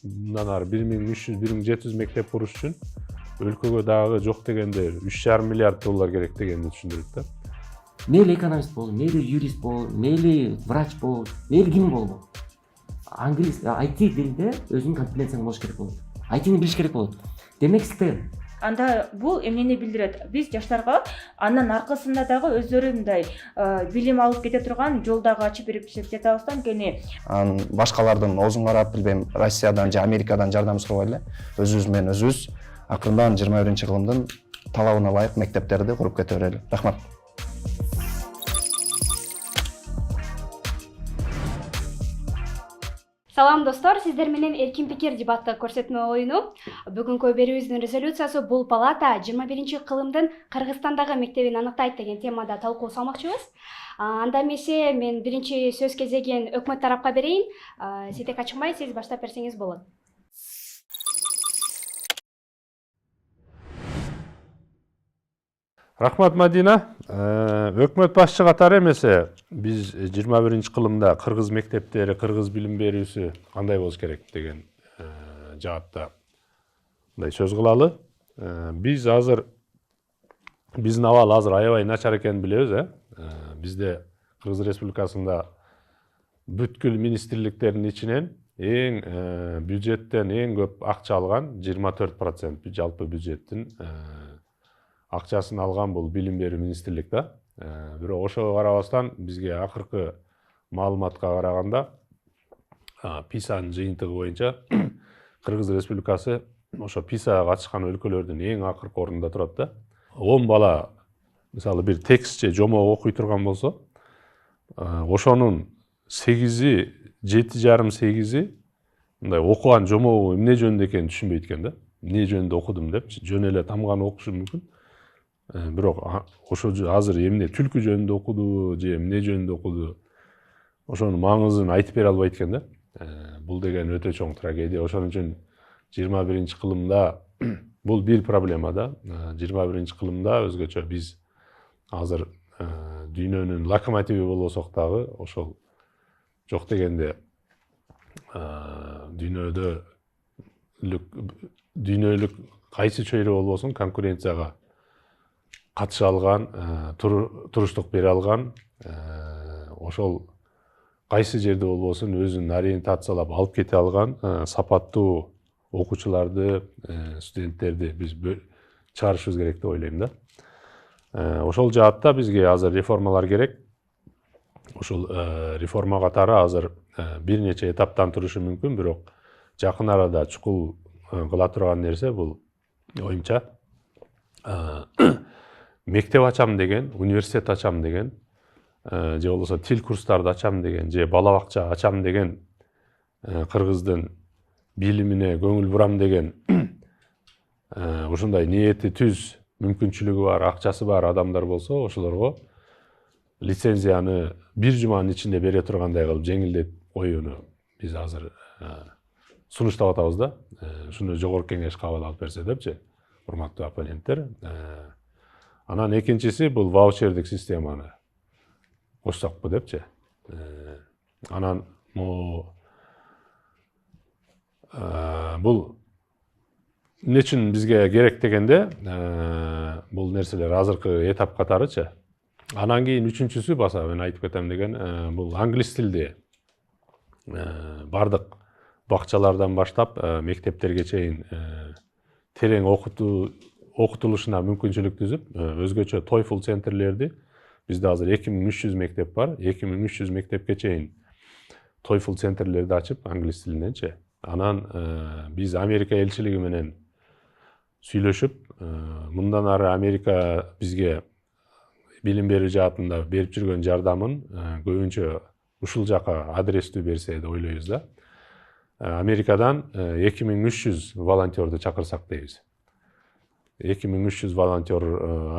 мындан ары 1300-1700 мектеп куруш үчүн өлкөгө дагы жок дегенде 3,5 миллиард доллар керек дегенди түшүндүрүп да. Мейли экономист бол, мейли юрист бол, мейли врач бол, мейли ким болбо. Англис, IT дилде өзүнүн компетенцияң болуш керек болот. IT-ни билиш керек болот. Демек STEM. Анда бул эмнени билдирет? Биз жаштарга андан аркасында дагы өздөрү мындай билим алып кете турган жолдогу ачып берип жатабыз да, анткени башкалардын оозун карап, билбейм, Россиядан же Америкадан жардам сурабай эле өзүбүз менен өзүбүз акырындан 21-кылымдын талабына ылайык мектептерди куруп кете берели. Рахмат. Салам достор, сиздер менен эркин пикир дебаттык көрсөтмө оюну. Бүгүнкү берүүбүздүн резолюциясы бул палата 21-кылымдын Кыргызстандагы мектебин аныктайт деген темада талкуу салмакчыбыз. Анда эмесе мен биринчи сөз кезегин өкмөт тарапка берейин. Ситек ачыкмай, сиз баштап берсеңиз болот. Рахмат, Мадина. Өкмөт башчы катары эмесе биз 21-кылымда кыргыз мектептери, кыргыз билим берүүсү кандай болуш керек деген жаатта мындай сөз кылалы. Биз азыр биздин абал азыр аябай начар экенин билебиз, Бизде Кыргыз Республикасында бүткүл министрликтердин ичинен эң бюджеттен эң көп акча алган 24% жалпы бюджеттин акчасын алган бул билим берүү министрлик да. Бирок ошого карабастан бизге акыркы маалыматка караганда ПИСАнын жыйынтыгы боюнча Кыргыз Республикасы ошо ПИСага катышкан өлкөлөрдүн эң акыркы ордунда турат да. 10 бала мисалы бир текстче жомок окуй турган болсо, ошонун 8-и, 7,5-8-и мындай окуган жомогу эмне жөнүндө экенин түшүнбөйт экен да. Эмне жөнүндө окудум деп, жөн эле тамганы окушу мүмкүн. Бирок ошо азыр эмне түлкү жөнүндө окуду же эмне жөнүндө окуду, ошонун маңызын айтып бере албайт экен да. Бул деген өтө чоң трагедия. Ошон үчүн 21-кылымда бул бир проблема да. 21-кылымда өзгөчө биз азыр дүйнөнүн локомотиви болбосок дагы ошол жок дегенде дүйнөлүк кайсы чөйрө болбосун конкуренцияга катыша алган, туруштук бере алган, ошол кайсы жерде болбосун өзүн ориентациялап алып кете алган сапаттуу окуучуларды, студенттерди биз чыгарышыбыз керек деп ойлойм да. Ошол жаатта бизге азыр реформалар керек. Ошол реформа катары азыр бир нече этаптан турушу мүмкүн, бирок жакын арада чукул кыла турган нерсе бул оюмча мектеп ачам деген, университет ачам деген, же болбосо тил курстарды ачам деген, же бала бакча ачам деген, кыргыздын билимине көңүл бурам деген ушундай ниети түз, мүмкүнчүлүгү бар, акчасы бар адамдар болсо, ошолорго лицензияны бир жуманын ичинде бере тургандай кылып жеңилдетип коюуну биз азыр сунуштап атабыз да. Ушуну жогорку кеңеш кабыл алып берсе депчи, урматтуу оппоненттер. Анан экинчиси бул ваучердик системаны кошсокпу депчи. Анан бул эмне үчүн бизге керек дегенде, бул нерселер азыркы этап катарычы. Анан кийин үчүнчүсү баса мен айтып кетем деген, бул англис тилди бардык бакчалардан баштап мектептерге чейин терең окутулушуна мүмкүнчүлүк түзүп, өзгөчө TOEFL центрлерди, бизде азыр 2300 мектеп бар, 2300 мектепке чейин TOEFL центрлерди ачып англис тилиненчи. Анан биз Америка элчилиги менен сүйлөшүп, мындан ары Америка бизге билим берүү жаатында берип жүргөн жардамын көбүнчө ушул жака адрестүү берсе деп ойлойбуз да. Америкадан 2300 волонтерду чакырсак дейбиз. 2300 волонтер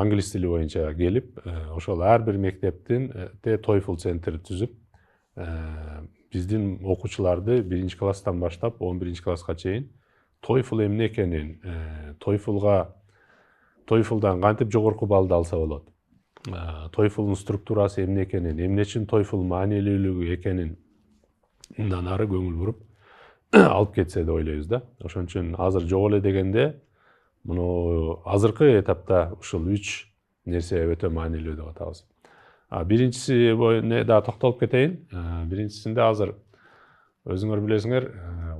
англис тили боюнча келип, ошол ар бир мектептин TOEFL центр түзүп, биздин окуучуларды 1 класстан баштап 11 класска чейин TOEFL эмне экенин, TOEFLдан кантип жогорку баллды алса болот, TOEFL'нун структурасы эмне экенин, эмне үчүн TOEFL маанилүүлүгү экенин мындан ары көңүл буруп алып кетсе деп ойлойбуз да. Ошон үчүн азыр жок эле дегенде муну азыркы этапта ушул 3 нерсе өтө маанилүү деп атабыз. Биринчиси да токтолуп кетейин. Биринчисинде азыр өзүңөр билесиңер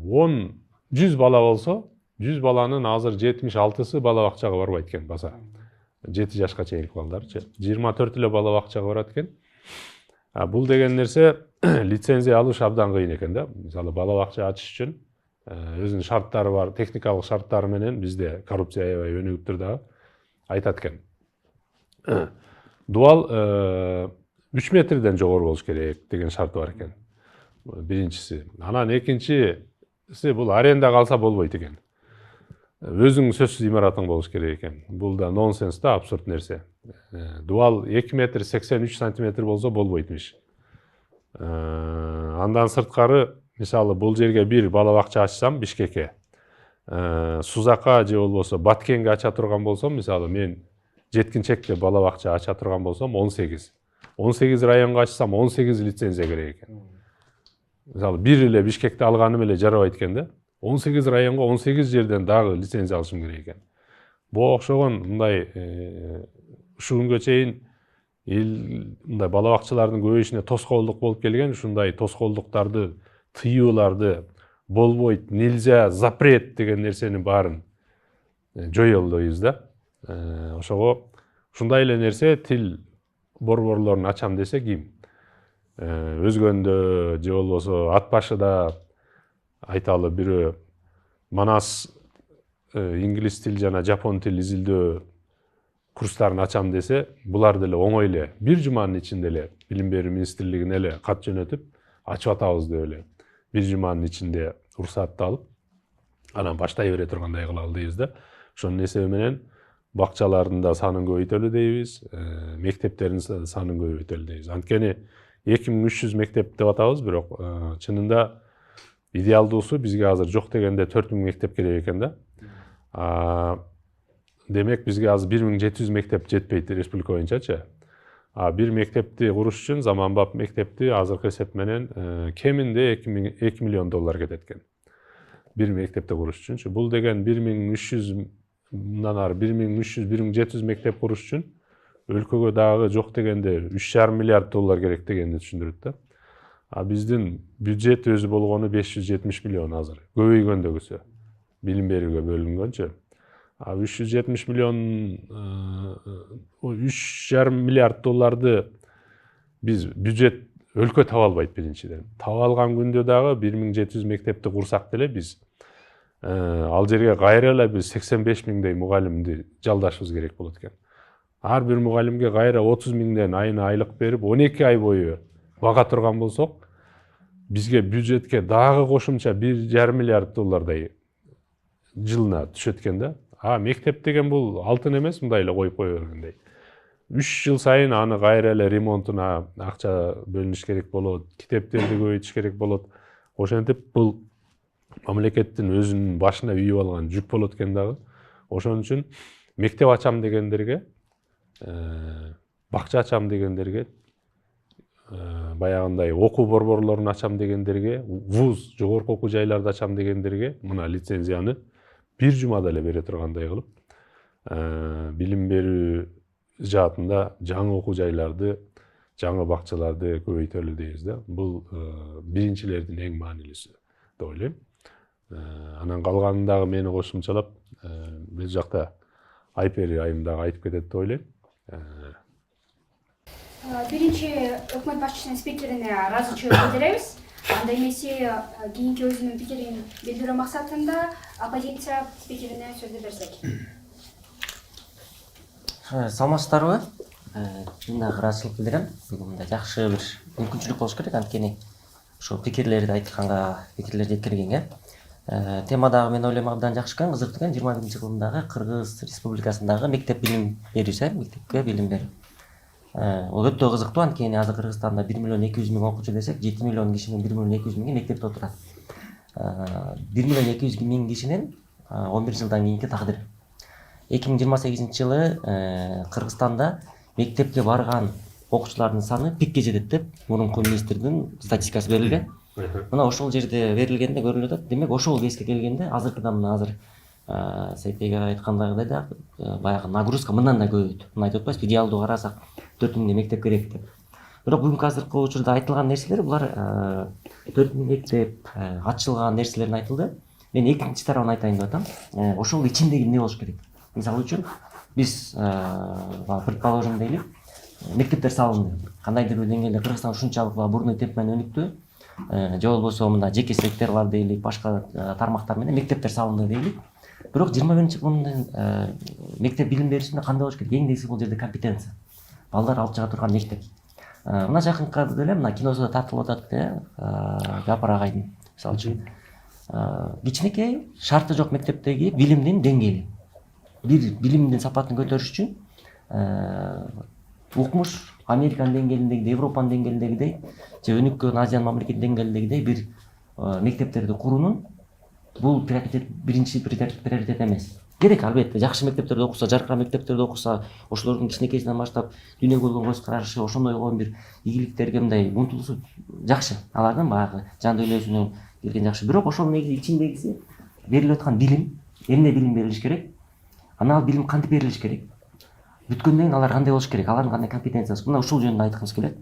100 бала болсо 100 баланын азыр 76сы бала бакчага барбайт экен баса. 7 жашка чейинки балдарчы. 24 эле бала бакчага барат экен. Бул деген нерсе лицензия алыш абдан кыйын экен да. Мисалы бала бакча ачыш үчүн өзүнүн шарттары бар, техникалык шарттары менен бизде коррупция аябай өнүгүп тур дагы айтат экен. Дуал 3 метрден жогору болуш керек деген шарты бар экен. Биринчиси. Анан экинчиси бул аренда калса болбойт экен. Өзүң сөзсүз имаратың болуш керек экен. Бул да нонсенс да, абсурд нерсе. Дуал 2 метр 83 сантиметр болсо болбойтмуш. Андан сырткары, мисалы бул жерге бир бала бакча ачсам Бишкекке, Сузакка же болбосо Баткенге ача турган болсом, мисалы мен жеткинчекте бала бакча ача турган болсом 18. 18 районго ачсам 18 лицензия керек экен. Мисалы бир эле Бишкекте алганым эле жарабайт экен да. 18 районго 18 жерден дагы лицензия алышым керек экен. Буга окшогон мындай ушу күнгө чейин мындай бала бакчалардын көбөйүшүнө тоскоолдук болуп келген, ушундай тоскоолдуктарды, тыюуларды болбойт, нельзя, запрет деген нерсенин баарын жоёлдойбуз да. Ошого ушундай эле нерсе тил борборлорун ачам десе ким? Өзгөндө же болбосо ат башыда айталы бирөө Манас инглиз тил жана жапон тил изилдөө курстарын ачам десе, булар деле оңой эле бир жуманын ичинде эле билим берүү министрлигине эле кат жөнөтүп, ачып атабыз деп эле бир жуманын ичинде уруксатты алып, анан баштай бере тургандай кылалы дейбиз да. Ошонун эсеби менен бакчалардын да санын көбөйтөлү дейбиз, мектептердин санын көбөйтөлү дейбиз. Анткени 2300 мектеп деп атабыз, бирок чынында идеалдуусу бизге азыр жок дегенде 4000 мектеп керек экен да. Демек бизге азыр 1700 мектеп жетпейт республика боюнчачы. Бир мектепти куруш үчүн заманбап мектепти азыркы эсеп менен кеминде 2 миллион доллар кетет экен. Бир мектепти куруш үчүнчү. Бул деген 1300 мындан ары 1300-1700 мектеп куруш үчүн өлкөгө дагы жок дегенде 3,5 миллиард доллар керек дегенди түшүндүрөт да. Биздин бюджет өзү болгону 570 миллион азыр. Көбөйгөндөгүсү билим берүүгө бөлүнгөнчү. 370 миллион 3,5 миллиард долларды биз бюджет өлкө таба албайт биринчиден. Таба алган күндө дагы 1700 мектепти курсак деле биз ал жерге кайра эле биз 85 миңдей мугалимди жалдашыбыз керек болот экен. Ар бир мугалимге кайра 30 миңден айына айлык берип 12 ай бою бага турган болсок, бизге бюджетке дагы кошумча 1,5 миллиард доллардай жылына түшөт экен да. Мектеп деген бул алтын эмес, мындай эле коюп кое бергендей. 3 жыл сайын аны кайра эле ремонтуна акча бөлүнүш керек болот, китептерди көбөйтүш керек болот. Ошентип бул мамлекеттин өзүнүн башына үйүп алган жүк болот экен дагы. Ошон үчүн мектеп ачам дегендерге, бакча ачам дегендерге, баягындай окуу борборлорун ачам дегендерге, вуз, жогорку окуу жайларды ачам дегендерге мына лицензияны бир жумада эле бере тургандай кылып, билим берүү жаатында жаңы окуу жайларды, жаңы бакчаларды көбөйтөлү дейбиз да. Бул биринчилердин эң маанилүүсү деп ойлойм. Анан калганын дагы мени кошумчалап, бул жакта Айпери айым дагы айтып кетет деп ойлойм. Биринчи өкмөт башчысынын спикерине ыраазычылык билдиребиз. Анда эмесе кийинки өзүнүн пикирин билдирүү максатында оппозиция спикерине сөздү берсек. Саламатсыздарбы? Мен дагы ыраазычылык билдирем. Бүгүн мындай жакшы бир мүмкүнчүлүк болуш керек, анткени ошо пикирлерди айтканга пикирлер жеткиргенге. Тема дагы мен ойлойм абдан жакшы экен, кызыктуу экен. 21-жылдагы Кыргыз Республикасындагы мектеп билим берүүсү, мектепке билим берүү. Ол өтө кызыктуу, анткени азыр Кыргызстанда 1 миллион 200 миң окуучу десек, 7 миллион кишинин 1 миллион 200 миңи мектепте отурат. 1 миллион 200 миң кишинин 11 жылдан кийинки тагдыры. 2028-жылы Кыргызстанда мектепке барган окуучулардын саны пикке жетет деп мурунку министрдин статистикасы берилген. мына ошол жерде берилгенде көрүнүп атат. Демек ошол кезге келгенде азыркыдан мына азыр Сейтеге айткандагыдай да баягы нагрузка мындан да көп. Мына айтып атпайсызбы, идеалдуу карасак 4000 мектеп керек деп. Бирок бүгүнкү азыркы учурда айтылган нерселер булар 4000 мектеп ачылган нерселерин айтылды. Мен экинчи тарабын айтайын деп атам. Ошол ичиндеги эмне болуш керек? Мисалы үчүн биз предположим дейли, мектептер салынды. Кандайдыр бир деңгээлде Кыргызстан ушунчалык бурный темп менен өнүктү. Же болбосо мында жеке секторлар дейли, башка тармактар менен мектептер салынды дейли. Бирок 21-кылымдын мектеп билим берүүсүндө кандай болуш керек? Эң негизги бул жерде компетенция. Балдар алып чыга турган мектеп. Мына жакынкы эле мына киносунда тартылып атат, Жапар агайдын мисалы үчүн кичинекей шарты жок мектептеги билимдин деңгээли. Бир билимдин сапатын көтөрүш үчүн укмуш Американын деңгээлиндегидей, Европанын деңгээлиндегидей, же өнүккөн Азиянын мамлекетинин деңгээлиндегидей бир мектептерди куруунун бул биринчи приоритет эмес. Керек, албетте, жакшы мектептерде окуса, жаркыраа мектептерде окуса, ошолордун кичинекейсинен баштап дүйнөгө болгон көз карашы, ошондой койгон бир ийгиликтерге мындай умтулуусу жакшы. Алардын баягы жан дүйнөсүнө келген жакшы. Бирок ошол негизи ичиндегиси берилип аткан билим, эмне билим берилиш керек? Анан ал билим кантип берилиш керек? Бүткөндөн кийин алар кандай болуш керек? Алардын кандай компетенциясы? Мына ушул жөнүндө айткыбыз келет.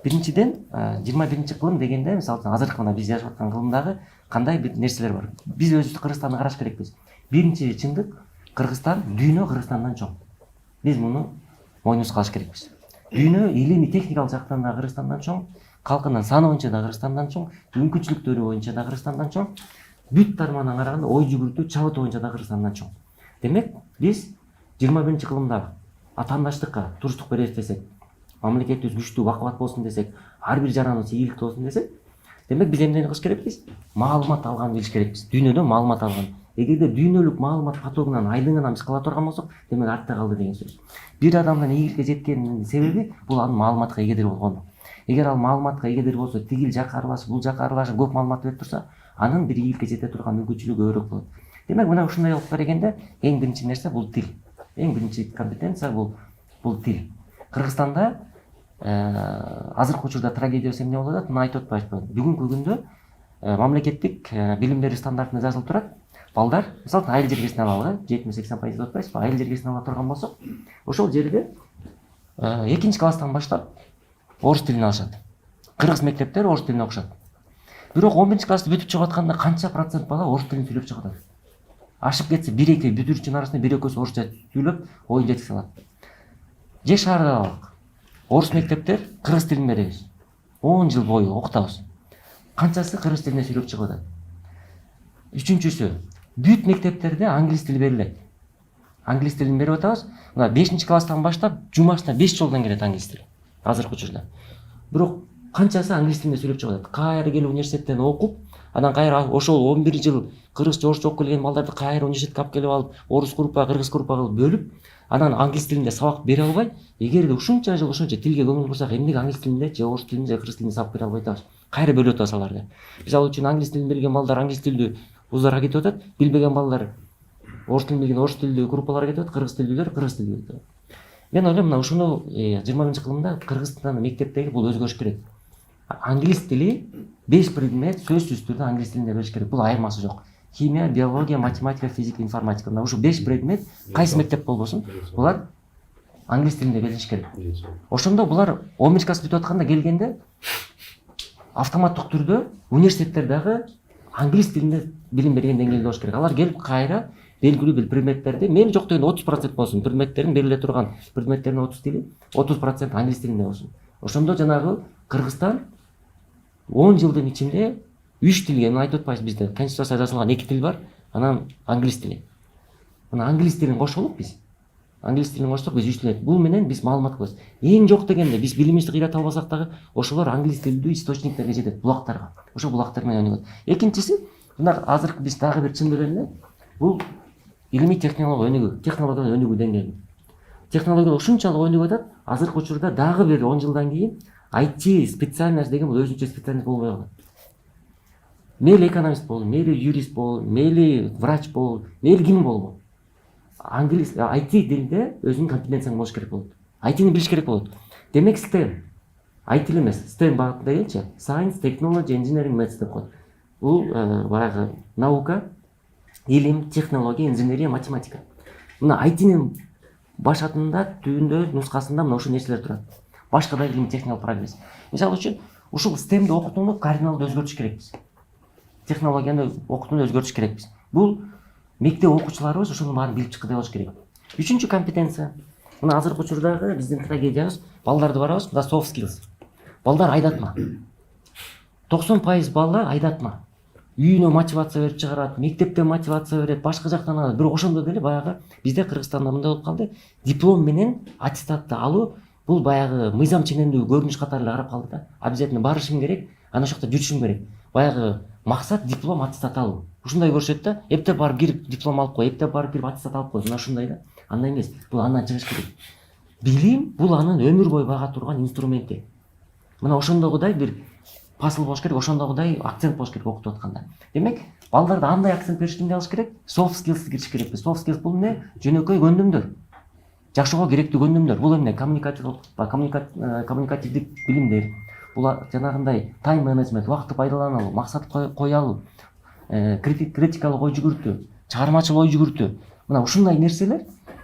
Биринчиден, 21-кылым дегенде, мисалы үчүн азыркы мына биз жашап аткан кылымдагы кандай бир нерселер бар? Биз өзүбүз Кыргызстанды караш керекпиз. Биринчи чындык, Кыргызстан дүйнө Кыргызстандан чоң. Биз муну мойнубузга алыш керекпиз. Дүйнө илимий техникалык жактан да Кыргызстандан чоң, калкынын саны боюнча да Кыргызстандан чоң, мүмкүнчүлүктөрү боюнча да Кыргызстандан чоң, бүт тармагынан караганда ой жүгүртүү, чабыты боюнча да Кыргызстандан чоң. Демек, биз 21-кылымда атаандаштыкка туруштук беребиз десек, мамлекетибиз күчтүү бакубат болсун десек, ар бир жараныбыз ийгиликтүү болсун десек, демек биз эмнени кылыш керекпиз? Маалымат алганды билиш керекпиз. Дүйнөдөн маалымат алган. Эгерде дүйнөлүк маалымат потогунан айдыңынан биз кала турган болсок, демек артта калды деген сөз. Бир адамдын ийгиликке жеткенинин себеби бул анын маалыматка эгедир болгону. Эгер ал маалыматка эгедир болсо, тигил жака аралашып, бул жака аралашып көп маалымат берип турса, анын бир ийгиликке жете турган мүмкүнчүлүгү өрөөк болот. Демек, мына ушундай алып келгенде эң биринчи нерсе бул тил. Эң биринчи компетенция бул тил. Кыргызстанда азыркы учурда трагедиясы эмне болуп атат? Мына айтып атпайсызбы? Бүгүнкү күндө мамлекеттик билим берүү стандартында жазылып турат. Балдар, мисалы айыл жергесин алалы, 70-80% деп атпайсызбы? Айыл жергесин ала турган болсок, ошол жерде экинчи класстан баштап орус тилин алышат. Кыргыз мектептери орус тилине окушат. Бирок 11-классты бүтүп чыгып атканда канча процент бала орус тилин сүйлөп чыгып атат? Ашып кетсе 1-2 бүтүрүүчүнүн арасында 1-2 орусча сүйлөп, оюн жеткизе алат. Же шаарда алалык. Орус мектептер кыргыз тилин беребиз. 10 жыл бою окутабыз. Канчасы кыргыз тилине сүйлөп чыгып атат? Үчүнчүсү, бүт мектептерде англис тили берилет. Англис тилин берип атабыз. Мына 5-класстан баштап жумашына 5 жолдон келет англис тили. Азыркы учурда. Бирок канчасы англис тилинде сүйлөп чыгып атат? Кайра келип университеттен окуп, анан кайра ошол 11 жыл кыргызча орусча окуп келген балдарды кайра университетке алып келип алып, орус группа, кыргыз группа кылып бөлүп, анан англис тилинде сабак бере албай, эгерде ушунча жыл ошончо тилге көңүл бурсак, эмнеге англис тилинде же орус тилинде же кыргыз тилинде сабак бере албай атабыз? Кайра бөлүп атабыз аларды. Мисалы үчүн англис тилин билген балдар англис тилдүү вуздарга кетип атат, билбеген балдар орус тилин билген орус тилдүү группаларга кетип атат, кыргыз тилдүүлөр кыргыз тилдүү кетип атат. Мен ойлойм, мына ушуну 21-кылымда Кыргызстандын мектептеги бул өзгөрүш керек. Англис тили 5 предмет сөзсүз түрдө англис тилинде бериш керек. Бул айырмасы жок. Химия, биология, математика, физика, информатика. Мына ушу 5 предмет кайсы мектеп болбосун, булар англис тилинде берилиш керек. Ошондо булар 11-класс бүтүп атканда келгенде автоматтык түрдө университеттер дагы англис тилинде билим берген деңгээлде болуш керек. Алар келип кайра белгилүү бир предметтерди, мейли жок дегенде 30% болсун, предметтерин бериле турган предметтердин 30% англис тилинде болсун. Ошондо жанагы Кыргызстан 10 жылдын ичинде 3 тилге, айтып атпайбыз бизде конституцияда жазылган 2 тил бар, анан англис тили. Мына англис тилин кошолук биз. Англис тилин кошсок биз 3 тил. Бул менен биз маалымат кылабыз. Эң жок дегенде биз билимибизди кыйрата албасак дагы ошолор англис тилдүү источниктерге жетет, булактарга. Ошо булактар менен өнүгөт. Экинчиси, мына азыркы биз дагы бир чын беле бул илимий технология өнүгүү деңгээли. Технология ушунчалык өнүгүп атат, азыркы учурда дагы бир 10 жылдан кийин IT специальность деген бул өзүнчө специальность болбой калат. Мейли экономист болу, мейли юрист болу, мейли врач болу, мейли ким болу. Англис, IT дилинде өзүнүн компетенцияң болуш керек болот. IT-ни билиш керек болот. Демек STEM. IT эле эмес, STEM багытында келчи. Science, Technology, Engineering, Maths деп коет. Бул баягы наука, илим, технология, инженерия, математика. Мына IT-нин баш атында, түбүндө, нускасында мына ушул нерселер турат. Башка да илим, техникалык прогресс. Мисалы үчүн, ушул STEM-ди окутууну кардиналдуу өзгөртүш керекпиз. Технологияны окутууну өзгөртүш керекпиз. Бул мектеп окуучуларыбыз ошонун баарын билип чыккыдай болуш керек. Үчүнчү компетенция. Мына азыркы учурдагы биздин трагедиябыз, балдарды барабыз, мында soft skills. Балдар айдатма. 90% балдар айдатма. Үйүнө мотивация берип чыгарат, мектепте мотивация берет, башка жактан алат. Бирок ошондо деле баягы бизде Кыргызстанда мындай болуп калды. Диплом менен аттестатты алуу бул баягы мыйзам ченемдүү көрүнүш катары эле карап калды да. Обязательно барышым керек, ана жакта жүрүшүм керек. Баягы максат диплом, аттестат алуу. Ушундай көрүшөт да. Эптеп барып кирип диплом алып кой, эптеп барып кирип аттестат алып кой. Мына ушундай да. Андай эмес. Бул андан чыгыш керек. Билим бул анын өмүр бою бага турган инструменти. Мына ошондогудай бир посыл болуш керек, ошондогудай акцент болуш керек окутуп атканда. Демек, балдарда андай акцент беришти эмне кылыш керек? Soft skills кириш керекпиз. Soft skills бул эмне? Жөнөкөй көндүмдөр. Жашоого керектүү көндүмдөр. Бул эмне? Коммуникативдик билимдер. Бул жанагындай тайм менеджмент, убакытты пайдалана алуу, максат кое алуу, критикалык ой жүгүртүү, чыгармачыл ой жүгүртүү. Мына ушундай нерселер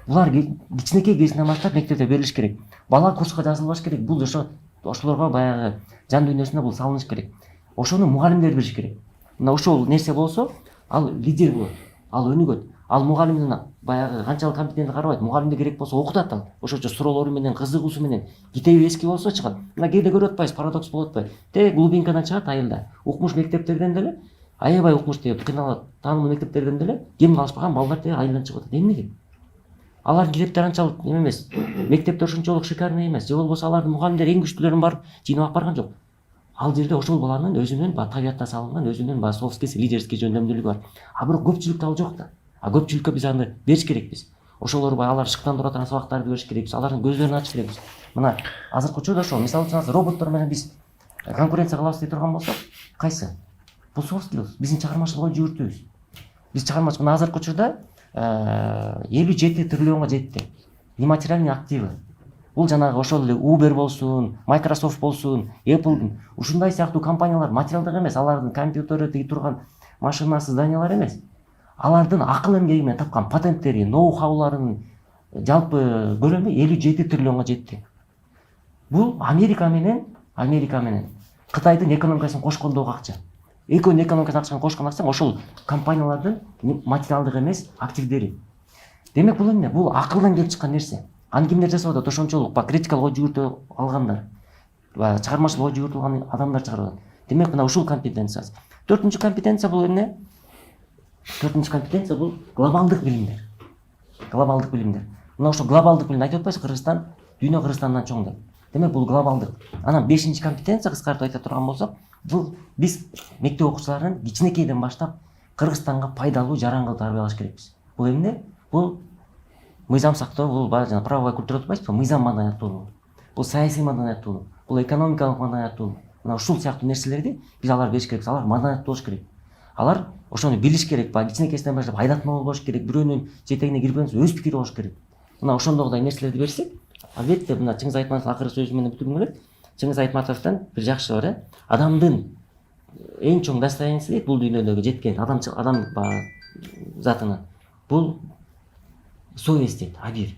булар кичинекей кезинен баштап мектепте берилиш керек. Бала курска жазылбаш керек. Бул ошолорго баягы жан дүйнөсүнө бул салыныш керек. Ошону мугалимдер бериш керек. Мына ошол нерсе болсо, ал лидер болот, ал өнүгөт. Ал мугалимдин баягы канчалык компетенти карабайт. Мугалимде керек болсо окутат ал. Ошочо суроолору менен, кызыгуусу менен, китеби эски болсо чыгат. Мына кээде көрүп атпайбыз, парадокс болуп атпайбы? Те глубинкадан чыгат айылда. Укмуш мектептерден деле, аябай укмуш деп кыйналат. Таанымдуу мектептерден деле кем калышпаган балдар те айылдан чыгып атат. Эмнеге? Алардын китептери анчалык эме эмес. Мектепте ошончолук шикарный эмес. Же болбосо алардын мугалимдери эң күчтүүлөрүн барып жыйнап алып барган жок. Ал жерде ошол баланын өзүнүн табиятта салынган, өзүнүн soft skills, лидерский жөндөмдүүлүгү бар. А бирок көпчүлүктө ал жок да. А көпчүлүккө биз аны бериш керекпиз. Ошолор алар шыктан тура турган сабактарды бериш керекпиз. Алардын көздөрүн ачыш керекпиз. Мына азыркы учурда ошол, мисалы үчүн роботтор менен биз конкуренция кылабыз дей турган болсок, кайсы? Бул soft skills, биздин чыгармачыл ой жүгүртүүбүз. Биз чыгармачыл, мына азыркы учурда 57 триллионго жетти. Нематериальный активы. Бул жанагы ошол эле Uber болсун, Microsoft болсун, Apple ушундай сыяктуу компаниялар материалдык эмес, алардын компьютери тиги турган машинасы, зданиялар эмес. Алардын акыл эмгеги менен тапкан патенттери, ноу-хауларын жалпы көлөмү 57 триллионго жетти. Бул Америка менен Кытайдын экономикасын кошкондогу акча. Экөөнүн экономикасын акчаны кошкон акча ошол компаниялардын материалдык эмес активдери. Демек бул эмне? Бул акылдан келип чыккан нерсе. Аны кимдер жасап атат? Ошончолук критикалык ой жүгүртүү алгандар, чыгармачыл ой жүгүртүп алган адамдар чыгарып атат. Демек мына ушул компетенция. Төртүнчү компетенция бул эмне? Төртүнчү компетенция бул глобалдык билимдер. Глобалдык билимдер. Мына ошо глобалдык билим айтып атпайсыз, Кыргызстан дүйнө Кыргызстандан чоң деп. Демек бул глобалдык. Анан бешинчи компетенция кыскартып айта турган болсок, бул биз мектеп окуучуларын кичинекейден баштап Кыргызстанга пайдалуу жарангыл тарбиялаш керекпиз. Бул эмне? Бул мыйзам сактоо, бул жана правовой культура деп атпайсызбы? Мыйзам маданияттуулугу. Бул саясий маданияттуулук, бул экономикалык маданияттуулук. Мына ушул сыяктуу нерселерди биз алар бериш керекпиз. Алар маданияттуу болуш керек. Алар ошону билиш керек, кичинекейсинен баштап айдатма болбош керек, бирөөнүн жетегине кирип өз пикири болуш керек. Мына ошондогудай нерселерди берсек, албетте мына Чыңгыз Айтматов акыркы сөзү менен бүтүргүм келет. Чыңгыз Айтматовдон бир жакшы бар, адамдын эң чоң достоинствосы дейт бул дүйнөдөгү жеткен адам затынан. Бул совесть дейт, абир.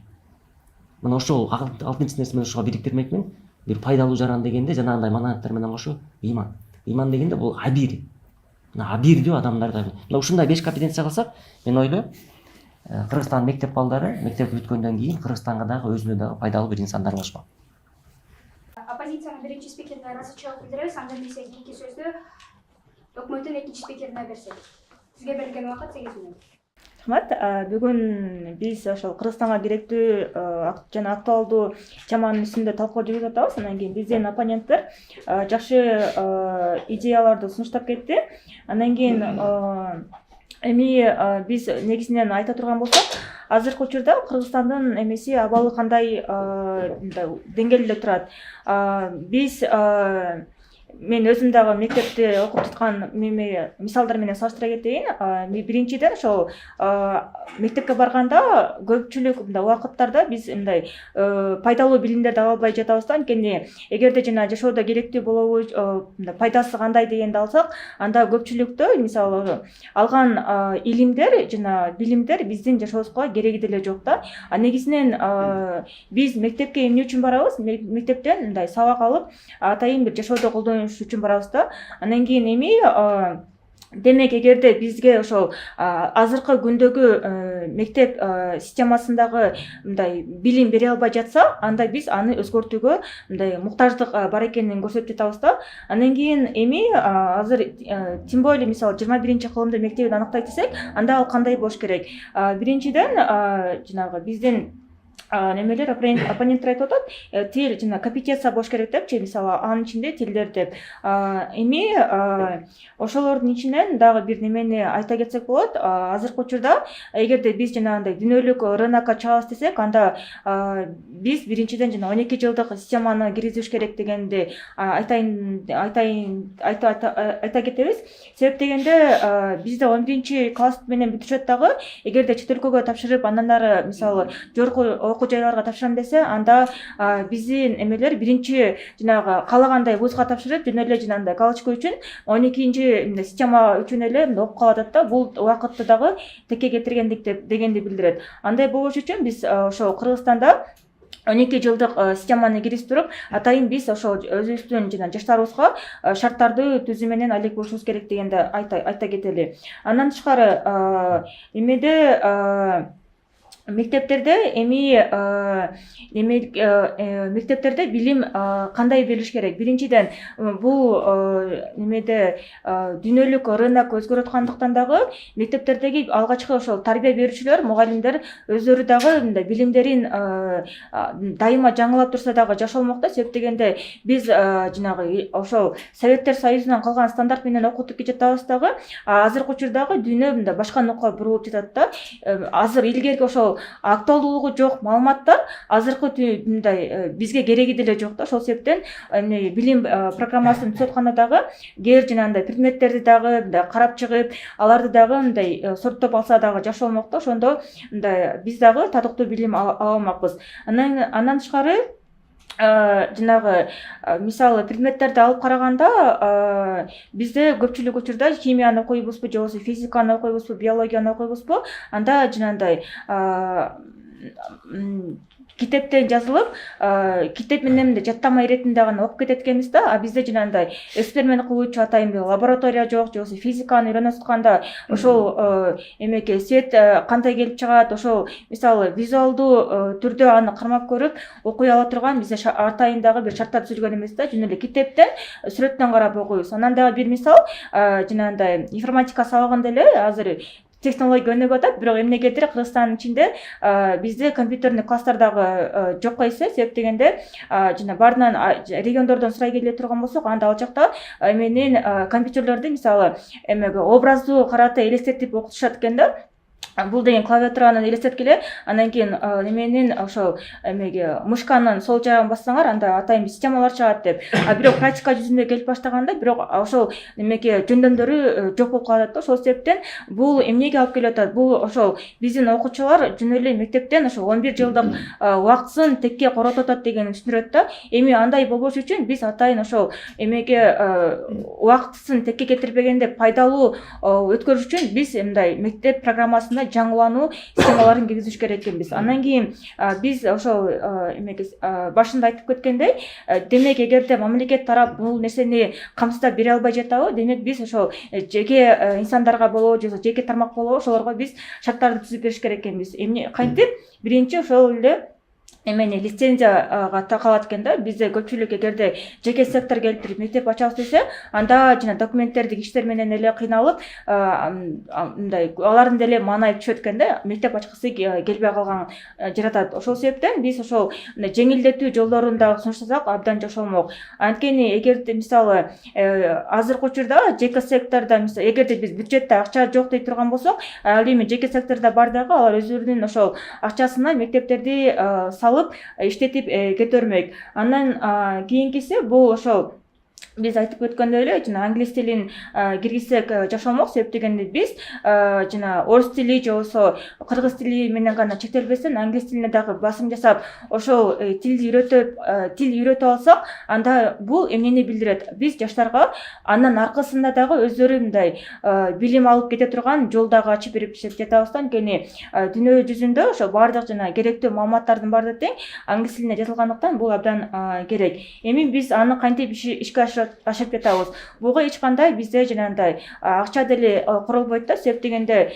Мына ошол алтынчы нерсе менен ошого бириктирмекмин. Бир пайдалуу жаран дегенде жанагындай мананаттар менен кошо ыйман. Ыйман дегенде бул абир. Мына абирдүү адамдарда. Мына ушундай 5 компетенция кылсак, мен ойлойм, Кыргызстан мектеп балдары мектеп бүткөндөн кийин Кыргызстанга дагы өзүнө дагы пайдалуу бир инсандар болушмак. Оппозициянын биринчи спикерине ыраазычылык билдиребиз, андан кийин кийинки сөздү өкмөттүн экинчи спикерине берсек. Сизге берилген убакыт 8 мүнөт. Рахмат. Бүгүн биз ошол Кыргызстанга керектүү жана актуалдуу теманын үстүндө талкуу жүргүзүп атабыз. Анан кийин биздин оппоненттер жакшы идеяларды сунуштап кетти. Андан кийин эми биз негизинен айта турган болсок, азыркы учурда Кыргызстандын эмеси абалы кандай деңгээлде турат? Биз мен өзүм дагы мектепте окуп жаткан мисалдар менен салыштыра кетейин. Биринчиден ошол мектепке барганда көпчүлүк мындай убакыттарда биз мындай пайдалуу билимдерди ала албай жатабыз да. Анткени эгерде жана жашоодо керектүү болобу, пайдасы кандай дегенди алсак, анда көпчүлүктө мисалы алган илимдер жана билимдер биздин жашообузга кереги деле жок да. Негизинен биз мектепке эмне үчүн барабыз? Мектептен мындай сабак алып, атайын бир жашоодо колдонуш үчүн барабыз да. Андан кийин эми демек эгерде бизге ошол азыркы күндөгү мектеп системасындагы мындай билим бере албай жатса, анда биз аны өзгөртүүгө мындай муктаждык бар экенин көрсөтүп жатабыз да. Андан кийин эми азыр тем более мисалы 21 кылымды мектебин аныктайт десек, анда ал кандай болуш керек? Биринчиден жанагы биздин немелер оппоненттер айтып атат, тил жана компетенция болуш керек депчи, мисалы анын ичинде тилдер деп. Эми ошолордун ичинен дагы бир немени айта кетсек болот. Азыркы учурда эгерде биз жанагындай дүйнөлүк рынокко чыгабыз десек, анда биз биринчиден жана 12 жылдык системаны киргизиш керек дегенди айта кетебиз. Себеп дегенде бизде 11 класс менен бүтүшөт дагы, эгерде чет өлкөгө тапшырып, андан ары мисалы жогорку окуу жайларга тапшырам десе, анда биздин эмелер биринчи жанагы каалагандай вузга тапшырып, жөн эле жанагындай галочка үчүн 12 система үчүн эле окуп калып атат да. Бул убакытты дагы текке кетиргендик дегенди билдирет. Андай болуш үчүн биз ошо Кыргызстанда 12 жылдык системаны киргизип туруп, атайын биз ошол өзүбүздүн жана жаштарыбызга шарттарды түзүү менен алек болушубуз керек дегенди айта кетели. Андан тышкары эмеде мектептерде эми мектептерде билим кандай берилиш керек? Биринчиден бул немеде дүйнөлүк рынок өзгөрүп аткандыктан дагы мектептердеги алгачкы ошол тарбия берүүчүлөр, мугалимдер өздөрү дагы мындай билимдерин дайыма жаңылап турса дагы жашолмок да. Себеп дегенде биз жанагы ошол Советтер Союзунан калган стандарт менен окутуп жатабыз дагы, азыркы учурдагы дүйнө мындай башка нукка бурулуп жатат да. Азыр илгерки ошол актуалдуулугу жок маалыматтар азыркы мындай бизге кереги деле жок да. Ошол себептен билим программасын түзүп атканда дагы кээ бир жанагындай предметтерди дагы мындай карап чыгып, аларды дагы мындай сорттоп алса дагы жакшы болмок да. Ошондо мындай биз дагы татыктуу билим ала алмакпыз. Андан тышкары жанагы мисалы предметтерди алып караганда бизде көпчүлүк учурда химияны окуйбузбу, же болбосо физиканы окуйбузбу, биологияны окуйбузбу, анда жанагындай китептен жазылып, китеп менен жаттама иретинде гана окуп кетет экенбиз да. А бизде жанагындай эксперимент кылуучу атайын бир лаборатория жок, же болбосо физиканы үйрөнүп атканда ошол эмеге свет кандай келип чыгат, ошол мисалы визуалдуу түрдө аны кармап көрүп окуй ала турган бизде атайын дагы бир шарттар түзүлгөн эмес да. Жөн эле китептен, сүрөттөн карап окуйбуз. Анан дагы бир мисал, жанагындай информатика сабагында эле азыр технология өнүгүп атат, бирок эмнегедир Кыргызстандын ичинде бизде компьютерный класстар дагы жокко эсе. Себеп дегенде жана баарынан региондордон сурай келе турган болсок, анда ал жакта эменин компьютерлерди мисалы эмеге образдуу карата элестетип окутушат экен да. Бул деген клавиатураны элестеткиле, андан кийин неменин ошол эмеге мышканын сол жагын бассаңар, анда атайын бир системалар чыгат деп. Бирок практика жүзүндө келип баштаганда, бирок ошол эмеге жөндөмдөрү жок болуп калат да. Ошол себептен бул эмнеге алып келип атат? Бул ошол биздин окуучулар жөн эле мектептен ошол 11 жылдык убактысын текке коротуп атат дегенди түшүнүрөт да. Эми андай болбош үчүн биз атайын ошол эмеге убактысын текке кетирбегенде пайдалуу өткөрүш үчүн биз мындай мектеп программасында жаңылануу системаларын киргизиш керек экенбиз. Андан кийин биз ошол эмеге башында айтып кеткендей, демек эгерде мамлекет тарап бул нерсени камсыздап бере албай жатабы, демек биз ошол жеке инсандарга болобу, же жеке тармак болобу, ошолорго биз шарттарды түзүп бериш керек экенбиз. Эмне кантип? Биринчи ошол эле эмени лицензияга такалат экен да. Бизде көпчүлүк эгерде жеке сектор келтирип мектеп ачабыз десе, анда жана документтерди иштер менен эле кыйналып, мындай алардын деле маанайы түшөт экен да. Мектеп ачкысы келбей калган жаратат. Ошол себептен биз ошол жеңилдетүү жолдорун дагы сунуштасак абдан жакшы болмок. Анткени эгерде мисалы азыркы учурда жеке сектордо мисалы эгерде биз бюджетте акча жок дей турган болсок, ал эми жеке сектордо бар дагы алар өздөрүнүн ошол акчасына мектептерди салып иштетип кетөрмөк. Андан кийинкиси бул ошол биз айтып өткөндөй эле жана англис тилин киргизсек жашолмок, себеп дегенде биз жана орус тили же болбосо кыргыз тили менен гана чектелбестен англис тилине дагы басым жасап ошол тил үйрөтүп алсак, анда бул эмнени билдирет? Биз жаштарга андан аркасында дагы өздөрү мындай билим алып кете турган жол дагы ачып берип жатабыз да. Анткени дүйнө жүзүндө ошо баардык жана керектүү маалыматтардын баардыгы тең англис тилинде жазылгандыктан бул абдан керек. Эми биз аны кантип ишке ашырып жатабыз? Буга эч кандай бизде жанагындай акча деле курулбойт да, себеп дегенде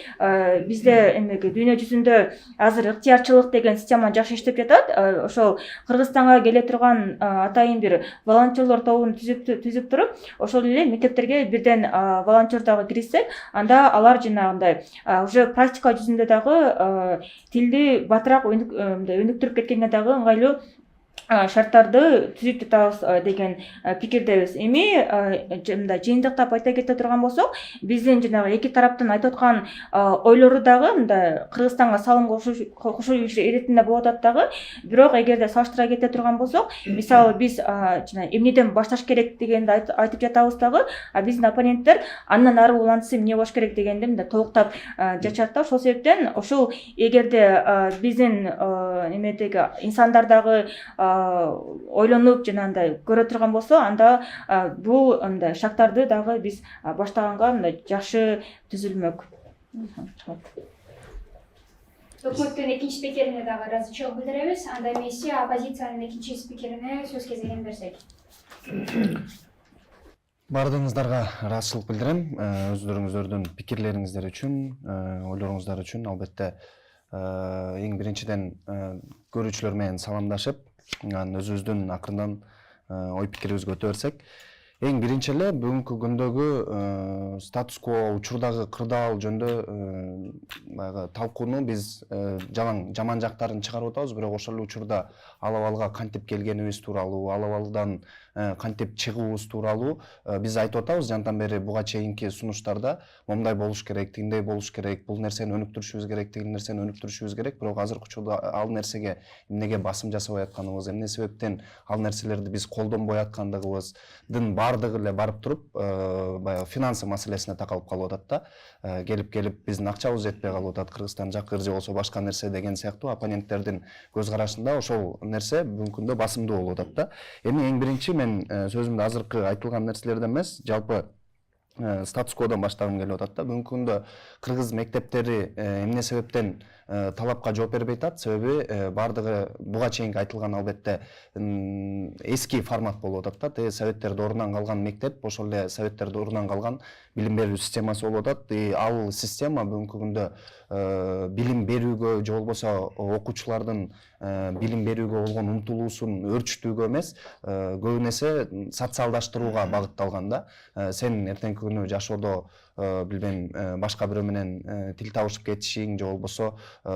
бизде эмеге дүйнө жүзүндө азыр ыктыярчылык деген система жакшы иштеп жатат. Ошол Кыргызстанга келе турган атайын бир волонтерлор тобун түзүп туруп, ошол эле мектептерге бирден волонтер дагы киргизсек, анда алар жанагындай уже практика жүзүндө дагы тилди батыраак өнүктүрүп кеткенге дагы ыңгайлуу шарттарды түзүп жатабыз деген пикирдебиз. Эми мындай жыйынтыктап айта кете турган болсок, биздин жанагы эки тараптын айтып аткан ойлору дагы мындай Кыргызстанга салым кошуу иретинде болуп атат дагы. Бирок эгерде салыштыра кете турган болсок, мисалы биз жана эмнеден башташ керек дегенди айтып жатабыз дагы, биздин оппоненттер андан ары улантысы эмне болуш керек дегенди мындай толуктап жачат да. Ошол себептен ушул эгерде биздин эмедеги инсандар дагы ойлонуп жанагындай көрө турган болсо, анда бул мындай шарттарды дагы биз баштаганга мындай жакшы түзүлмөк. Өкмөттүн экинчи спикерине дагы ыраазычылык билдиребиз. Анда эмесе оппозициянын экинчи спикерине сөз кезегин берсек. Бардыгыңыздарга ыраазычылык билдирем. Өздөрүңүздөрдүн пикирлериңиздер үчүн, ойлоруңуздар үчүн албетте эң биринчиден көрүүчүлөр менен саламдашып, өзүбүздүн акырындан ой пикирибизге өтө берсек, эң биринчи эле бүгүнкү күндөгү статус-кво учурдагы кырдаал жөнүндө баягы талкууну биз жаман жактарын чыгарып атабыз, бирок ошол эле учурда ал абалга кантип келгенибиз тууралуу, ал абалдан кантип чыгуубуз тууралуу биз айтып атабыз жантан бери буга чейинки сунуштарда. Момундай болуш керек, тигиндей болуш керек, бул нерсени өнүктүрүшүбүз керек, тигил нерсени өнүктүрүшүбүз керек. Бирок азыркы учурда ал нерсеге эмнеге басым жасабай атканыбыз, эмне себептен ал нерселерди биз колдонбой аткандыгыбыздын баардыгы эле барып туруп баягы финансы маселесине такалып калып атат да. Келип биздин акчабыз жетпей калып атат, Кыргызстан жакыр же болбосо башка нерсе деген сыяктуу оппоненттердин көз карашында ошол нерсе бүгүнкү күндө басымдуу болуп атат да. Эми эң биринчи мен сөзүмдө азыркы айтылган нерселерден эмес, жалпы статус-кводон баштагым келип атат да. Бүгүнкү күндө кыргыз мектептери эмне себептен талапка жооп бербей атат? Себеби баардыгы буга чейинки айтылган албетте эски формат болуп атат да. Советтерде орунан калган мектеп, ошол эле советтерде орунан калган билим берүү системасы болуп атат. Ал система бүгүнкү күндө билим берүүгө же болбосо окуучулардын билим берүүгө болгон умтулуусун өөрчүтүүгө эмес, көбүн эсе социалдаштырууга багытталган да. Сен эртеңки күнү жашоодо билбейм башка бирөө менен тил табышып кетишиң же болбосо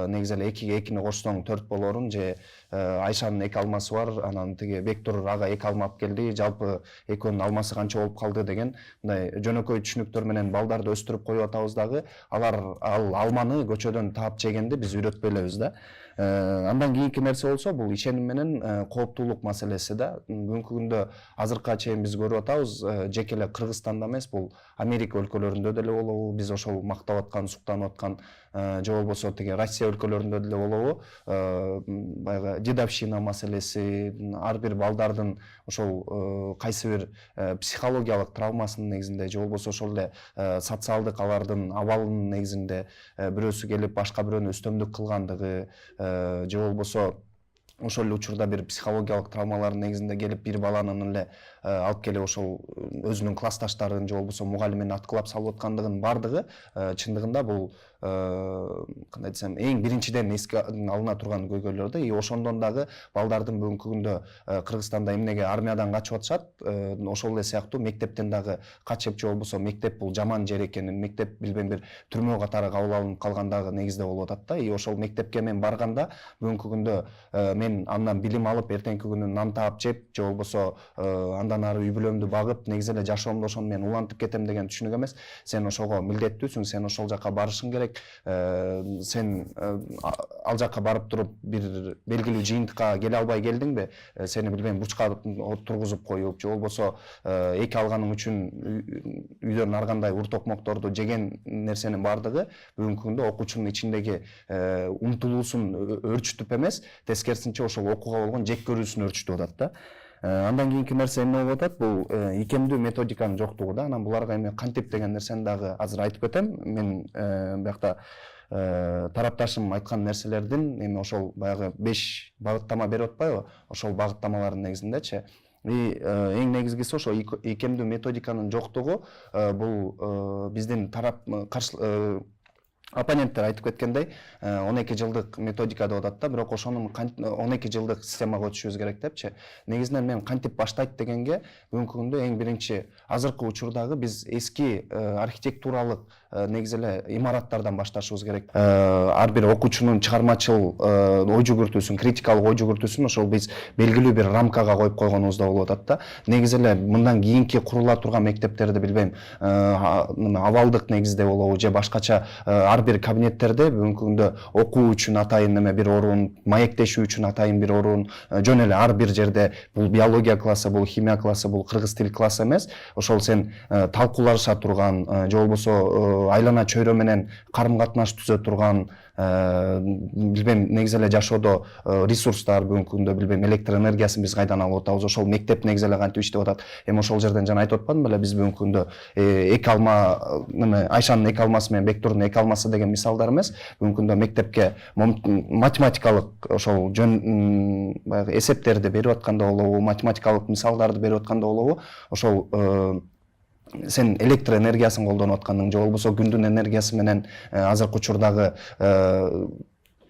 негизи эле экини кошсоң 4 болорун, же Айшанын 2 алмасы бар, анан тиги Бектур ага 2 алма алып келди, жалпы экөөнүн алмасы канча болуп калды деген мындай жөнөкөй түшүнүктөр менен балдарды өстүрүп коюп атабыз дагы. Алар ал алманы көчөдөн таап жегенди биз үйрөтпөй элебиз да. Андан кийинки нерсе болсо бул ишеним менен кооптуулук маселеси да. Бүгүнкү күндө азыркыга чейин биз көрүп атабыз, жеке эле Кыргызстанда эмес, бул Америка өлкөлөрүндө деле болобу, биз ошол мактап аткан, суктанып аткан же болбосо тиги Россия өлкөлөрүндө деле болобу, баягы дедовщина маселеси, ар бир балдардын ошол кайсы бир психологиялык травмасынын негизинде же болбосо ошол эле социалдык алардын абалынын негизинде бирөөсү келип башка бирөөнү өстөмдүк кылгандыгы же болбосо ошол эле учурда бир психологиялык травмалардын негизинде келип бир баланын эле алып келип ошол өзүнүн классташтарын же болбосо мугалимин аткылап салып аткандыгынын баардыгы чындыгында бул кандай десем эң биринчиден эске алына турган көйгөйлөр да. Ошондон дагы балдардын бүгүнкү күндө Кыргызстанда эмнеге армиядан качып атышат, ошол эле сыяктуу мектептен дагы качып же болбосо мектеп бул жаман жер экенин, мектеп билбейм бир түрмө катары кабыл алынып калгандагы негизде болуп атат да. Ошол мектепке мен барганда бүгүнкү күндө мен андан билим алып эртеңки күнү нан таап жеп же болбосо андан ары үй бүлөмдү багып негизи эле жашоомдо ошону мен улантып кетем деген түшүнүк эмес. Сен ошого милдеттүүсүң, сен ошол жака барышың керек, сен ал жакка барып туруп бир белгилүү жыйынтыкка келе албай келдиңби, сени билбейм бурчка тургузуп коюп же болбосо эки алганың үчүн үйдөн ар кандай ур токмокторду жеген нерсенин баардыгы бүгүнкү күндө окуучунун ичиндеги умтулуусун өөрчүтүп эмес, тескерисинче ошол окууга болгон жек көрүүсүн өөрчүтүп атат да. Андан кийинки нерсе эмне болуп атат? Бул ийкемдүү методиканын жоктугу да. Анан буларга эми кантип деген нерсени дагы азыр айтып кетем. Мен биякта тарапташым айткан нерселердин эми ошол баягы 5 багыттама берип атпайбы? Ошол багыттамалардын негизиндечи. Эң негизгиси ошо ийкемдүү методиканын жоктугу. Бул биздин тарап оппоненттер айтып кеткендей 12 жылдык методика деп атат да, бирок ошонун 12 жылдык системага өтүшүбүз керек депчи. Негизинен мен кантип баштайт дегенге, бүгүнкү күндө эң биринчи азыркы учурдагы биз эски архитектуралык негизи эле имараттардан башташыбыз керек. Ар бир окуучунун чыгармачыл ой жүгүртүүсүн, критикалык ой жүгүртүүсүн ошол биз белгилүү бир рамкага коюп койгонубузда болуп атат да. Негизи эле мындан кийинки курула турган мектептерди билбейм, абалдык негизде болобу же башкача ар бир кабинеттерде бүгүнкү күндө окуу үчүн атайын эме бир орун, маектешүү үчүн атайын бир орун, жөн эле ар бир жерде бул биология классы, бул химия классы, бул кыргыз тил классы эмес, ошол сен талкуулаша турган же болбосо айлана чөйрө менен карым катнаш түзө турган, билбейм, негизи эле жашоодо ресурстар, бүгүнкү күндө билбейм электр энергиясын биз кайдан алып атабыз, ошол мектеп негизи эле кантип иштеп атат. Эми ошол жерден жана айтып атпадым беле, биз бүгүнкү күндө эки алма, Айшанын эки алмасы менен Бектурдун эки алмасы деген мисалдар эмес, бүгүнкү күндө мектепке математикалык ошол жөн баягы эсептерди берип атканда болобу, математикалык мисалдарды берип атканда болобу, ошол сен электр энергиясын колдонуп аткандың же болбосо күндүн энергиясы менен азыркы учурдагы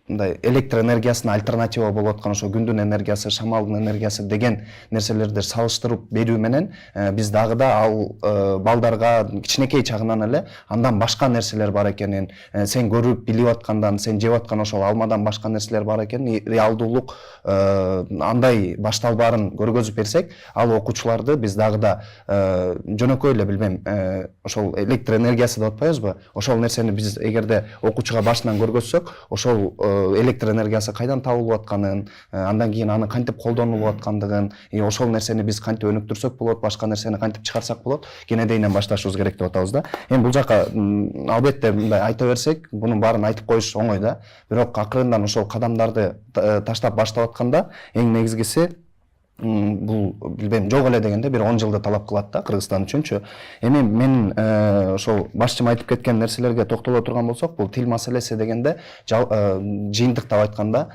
мындай электр энергиясына альтернатива болуп аткан ошо күндүн энергиясы, шамалдын энергиясы деген нерселерди салыштырып берүү менен биз дагы да ал балдарга кичинекей чагынан эле андан башка нерселер бар экенин, сен көрүп билип аткандан, сен жеп аткан ошол алмадан башка нерселер бар экенин, реалдуулук андай башталбаарын көргөзүп берсек, ал окуучуларды биз дагы да жөнөкөй эле билбейм, ошол электр энергиясы деп атпайбызбы? Ошол нерсени биз эгерде окуучуга башынан көргөзсөк, ошол электр энергиясы кайдан табылып атканын, андан кийин аны кантип колдонулуп аткандыгын, ошол нерсени биз кантип өнүктүрсөк болот, башка нерсени кантип чыгарсак болот, кенедейинен башташыбыз керек деп атабыз да. Эми бул жака албетте мындай айта берсек, бунун баарын айтып коюш оңой да, бирок акырындан ошол кадамдарды таштап баштап атканда эң негизгиси бул билбейм жок эле дегенде бир 10 жылды талап кылат да Кыргызстан үчүнчү. Эми мен ошол башчым айтып кеткен нерселерге токтоло турган болсок, бул тил маселеси дегенде жыйынтыктап айтканда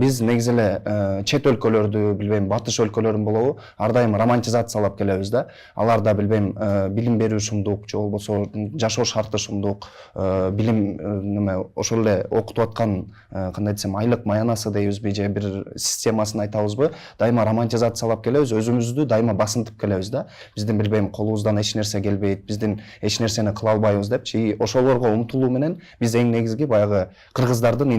биз негизи эле чет өлкөлөрдү, билбейм, батыш өлкөлөрүн болобу, ар дайым романтизациялап келебиз да. Аларда билбейм билим берүү сумдук же болбосо жашоо шарты сумдук, билим неме ошол эле окутуп аткан кандай десем айлык маянасы дейбизби же бир системасын айтабызбы, дайыма романтизациялап келебиз, өзүбүздү дайыма басынтып келебиз да. Биздин билбейм колубуздан эч нерсе келбейт, биздин эч нерсени кыла албайбыз депчи. Ошолорго умтулуу менен биз эң негизги баягы кыргыздардын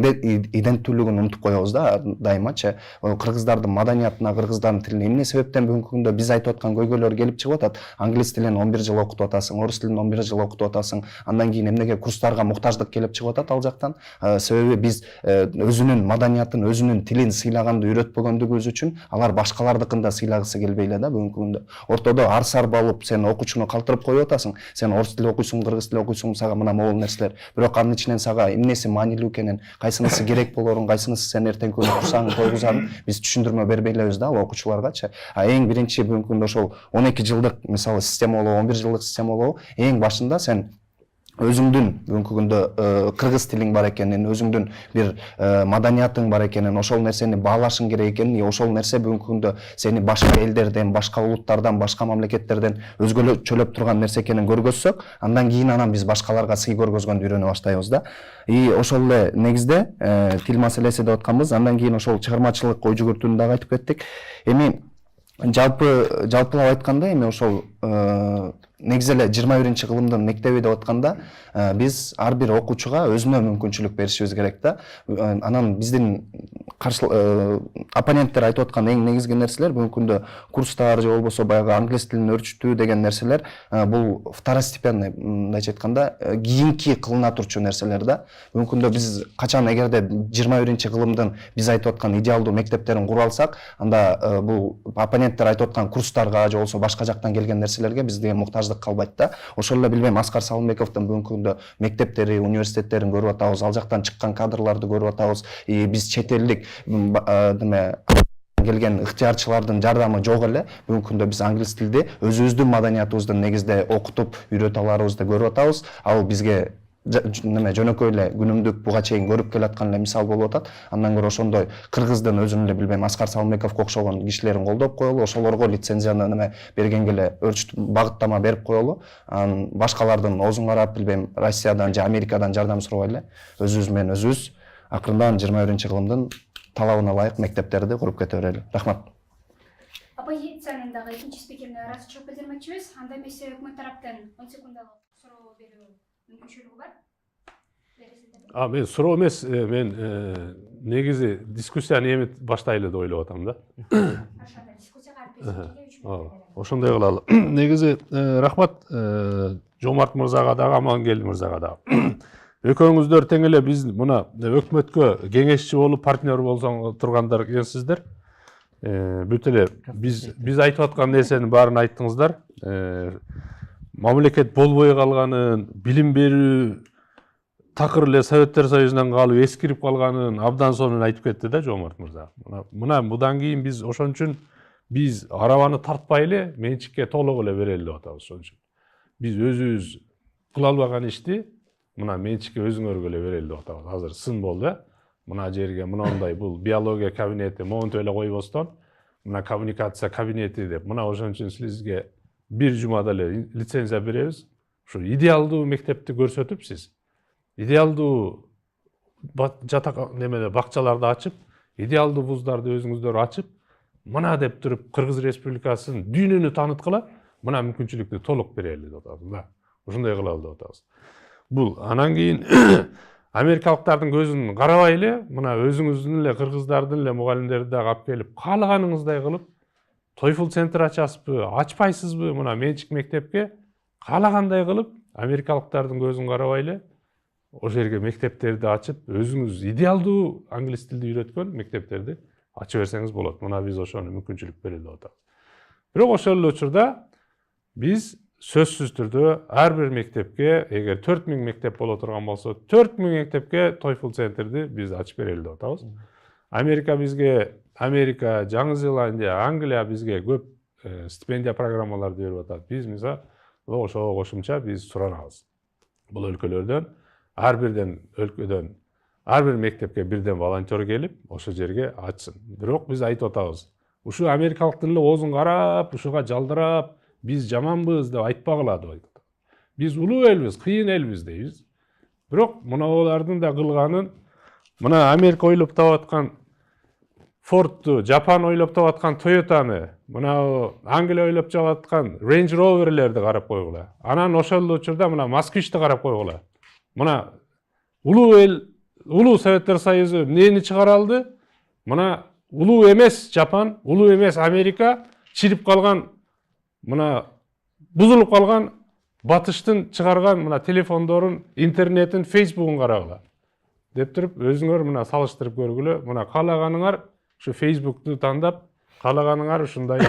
иденттүүлүгүн унутуп коебуз да дайымачы. Кыргыздардын маданиятына, кыргыздардын тилине эмне себептен бүгүнкү күндө биз айтып аткан көйгөйлөр келип чыгып атат? Англис тилин 11 жыл окутуп атасың, орус тилин 11 жыл окутуп атасың, андан кийин эмнеге курстарга муктаждык келип чыгып атат ал жактан? Себеби биз өзүнүн маданиятын, өзүнүн тилин сыйлаганды үйрөтпөгөндүгүбүз үчүн алар башкалардыкын да сыйлагысы келбей эле да бүгүнкү күндө. Ортодо арсар болуп сен окуучуну калтырып коюп атасың. Сен орус тили окуйсуң, кыргыз тили окуйсуң, сага мына могул нерселер. Бирок анын ичинен сага эмнеси маанилүү экенин, кайсынысы керек болорун, кайсынысы сен эртең күнү курсагың тойгузарын биз түшүндүрмө бербей элебиз да ал окуучуларгачы. Эң биринчи бүгүнкү күндө ошол 12 жылдык мисалы система болобу, 11 жылдык система болобу, эң башында сен өзүңдүн бүгүнкү күндө кыргыз тилиң бар экенин, өзүңдүн бир маданиятың бар экенин, ошол нерсени баалашың керек экенин, ошол нерсе бүгүнкү күндө сени башка элдерден, башка улуттардан, башка мамлекеттерден өзгөчөлөп турган нерсе экенин көргөзсөк, андан кийин біз башкаларга сый көргөзгөндү үйрөнө баштайбыз да. Ошол эле негизде тил маселеси деп атканбыз, андан кийин ошол чыгармачылык ой жүгүртүүнү дагы айтып кеттик. Эми жалпылап айтканда эми ошол негизи эле 21-кылымдын мектеби деп атканда биз ар бир окуучуга өзүнө мүмкүнчүлүк беришибиз керек да. Анан биздин оппоненттер айтып аткан эң негизги нерселер бүгүнкү күндө курстар же болбосо баягы англис тилин өөрчүтүү деген нерселер бул второстепенный, мындайча айтканда кийинки кылына турчу нерселер да. Бүгүнкү күндө биз качан эгерде 21-кылымдын биз айтып аткан идеалдуу мектептерин кура алсак, анда бул оппоненттер айтып аткан курстарга же болбосо башка жактан келген нерселерге бизде муктаждык калбайт да. Ошол эле билбейм, Аскар Салымбековдун бүгүнкү күндө мектептери, университеттерин көрүп атабыз, ал жактан чыккан кадрларды көрүп атабыз. Биз чет элдик келген ыктыярчылардын жардамы жок эле. Бүгүнкү күндө биз англис тилди өзүбүздүн маданиятыбыздын негизде окутуп үйрөтө аларыбызды көрүп атабыз. Ал бизге жөнөкөй эле күнүмдүк буга чейин көрүп келаткан эле мисал болуп атат. Андан көрө ошондой кыргыздын өзүнүн эле билбейм Аскар Салымбековго окшогон кишилерин колдоп коелу, ошолорго лицензияны бергенге эле өөрчүтүп багыттама берип коелу. Анан башкалардын оозун карап билбейм Россиядан же Америкадан жардам сурабай эле өзүбүз менен өзүбүз акырындан 21-кылымдын талабына ылайык мектептерди куруп кете берели. Рахмат. Оппозициянын дагы экинчи спикерине ыраазычылык билдирмекчибиз. Анда эмесе өкмөт тараптан 10 секундалык суроо берүү мүмкүнчүлүгү бар. Мен суроо эмес, мен негизи дискуссияны эми баштайлы деп ойлоп атам да. Ошондой кылалы. Негизи рахмат Жомарт мырзага дагы, Амангелди мырзага дагы. Экөөңүздөр тең эле биз мына өкмөткө кеңешчи болуп партнер болсоң тургандар экенсиздер. Бүт эле биз айтып аткан нерсенин баарын айттыңыздар. Мамлекет болбой калганын, билим берүү такыр эле Советтер Союзунан калып эскирип калганын абдан сонун айтып кетти да Жомарт мырза. Мына мындан кийин биз ошон үчүн биз арабаны тартпай эле менчикке толук эле берели деп атабыз. Ошон үчүн биз өзүбүз кыла албаган ишти мына менчикке өзүңөргө эле берели деп атабыз. Азыр сын болду. Мына жерге мындай бул биология кабинети монтип эле койбостон мына коммуникация кабинети деп мына ошон үчүн сизге бир жумада эле лицензия беребиз. Ушу идеалдуу мектепти көрсөтүп сиз идеалдуу жатак немеле бакчаларды ачып, идеалдуу вуздарды өзүңүздөр ачып, мына деп туруп Кыргыз Республикасын дүйнөнү тааныткыла, мына мүмкүнчүлүктү толук берели деп атабыз да. Ошондой кылалы деп атабыз. Бул анан кийин америкалыктардын көзүн карабай эле, мына өзүңүздүн эле кыргыздардын эле мугалимдерди дагы алып келип, каалаганыңыздай кылып, TOEFL центр ачасызбы, ачпайсызбы, мына менчик мектепке каалагандай кылып, америкалыктардын көзүн карабай эле ошол жерге мектептерди ачып, өзүңүз идеалдуу англис тилди үйрөткөн мектептерди ачып берсеңиз болот. Мына биз ошону мүмкүнчүлүк берели деп атабыз. Бирок ошол эле учурда биз сөзсүз түрдө ар бир мектепке, эгер 4000 мектеп боло турган болсо, 4000 мектепке TOEFL центрди биз ачып берели деп атабыз. Америка, Жаңы Зеландия, Англия бизге көп стипендия программаларды берип атат. Биз мисалы ошого кошумча биз суранабыз. Бул өлкөлөрдөн ар бир мектепке бирден волонтер келип, ошол жерге ачсын. Бирок биз айтып атабыз. Ушу америкалыктын эле оозун карап, ушуга жалдырап, биз жаманбыз деп айтпагыла деп айтат. Биз улуу элбиз, кыйын элбиз дейбиз. Бирок муналардын да кылганын, мына Америка ойлоп табаткан Ford'ду, Жапан ойлоп табаткан Toyota'ны, мына Англия ойлоп табаткан Range Rover'лерди карап койгула. Анан ошол учурда мына Москвичти карап койгула. Мына улуу эл, улуу Советтер Союзу эмнени чыгара алды? Мына улуу эмес Жапан, улуу эмес Америка чирип калган, мына бузулуп калган батыштын чыгарган мына телефондорун, интернетин, Facebook'ун карагыла. Деп туруп өзүңөр мына салыштырып көргүлө. Мына каалаганыңар ушу Facebook'ту тандап, каалаганыңар ушундай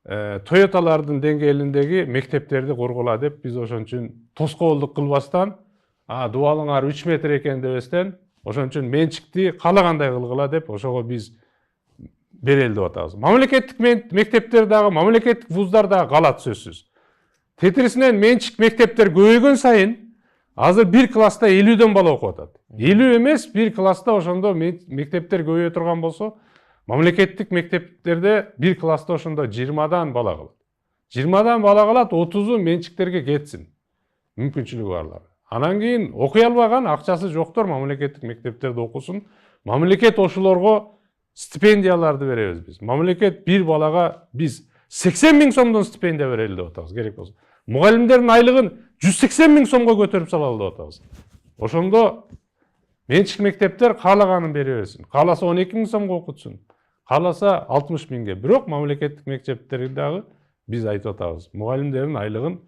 Toyota'лардын деңгээлиндеги мектептерди кургула деп биз ошон үчүн тоскоолдук кылбастан, дубалыңар 3 метр экен дебестен, ошон үчүн менчикти каалагандай кылгыла деп ошого биз берели деп атабыз. Мамлекеттик мектептер дагы, мамлекеттик вуздар дагы калат сөзсүз. Тетирисинен менчик мектептер көбөйгөн сайын азыр бир класста 50дөн бала окуп атат. 50 эмес, бир класста ошондо мектептер көбөйө турган болсо, мамлекеттик мектептерде бир класста ошондо 20дан бала калат. 20дан бала калат, 30'у менчиктерге кетсин. Мүмкүнчүлүгү барлар. Анан кийин окуй албаган, акчасы жоктор мамлекеттик мектептерде окусун. Мамлекет ошолорго стипендияларды беребиз биз. Мамлекет бир балага биз 80 000 сомдон стипендия берели деп атабыз керек болсо. Мугалимдердин айлыгын 180 000 сомго көтөрүп салалы деп атабыз. Ошондо менчик мектептер каалаганын бере берсин. Кааласа 12 000 сомго окутсун. Кааласа 60 000ге. Бирок мамлекеттик мектептерге дагы биз айтып атабыз. Мугалимдердин айлыгын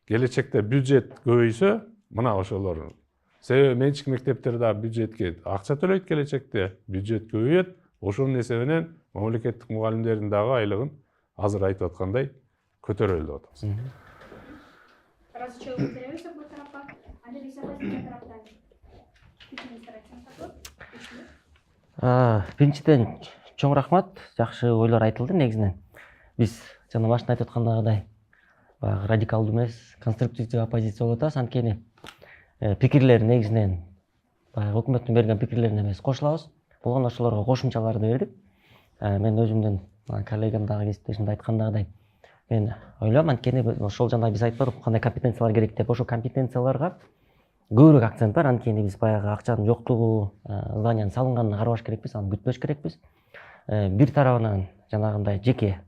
келечекте бюджет көбөйсө, мына ошолор. Себеби менчик мектептер да бюджетке акча төлөйт келечекте, бюджет көбөйөт. Ошонун эсебинен мамлекеттик мугалимдердин дагы айлыгын азыр айтып аткандай көтөрөлү деп атабыз. Разычылык билдиребиз бул тарапка. Анелиза позиция тараптан. Биринчиден чоң рахмат, жакшы ойлор айтылды негизинен. Биз жана башында айтып аткандагыдай баягы радикалдуу эмес, конструктивдүү оппозиция болуп атабыз. Анткени пикирлер негизинен баягы өкмөттүн берген пикирлерине эмес кошулабыз. Болгондо ошолорго кошумчаларды бердик. Мен өзүмдүн коллегам дагы кесиптешимде айткандагыдай мен ойлойм, анткени ошол жана биз айтпадык кандай компетенциялар керек деп. Ошол компетенцияларга көбүрөөк акцент бар. Анткени биз баягы акчанын жоктугу, зданиянын салынганын карабаш керекпиз, аны күтпөш керекпиз. Бир тарабынан жанагындай жеке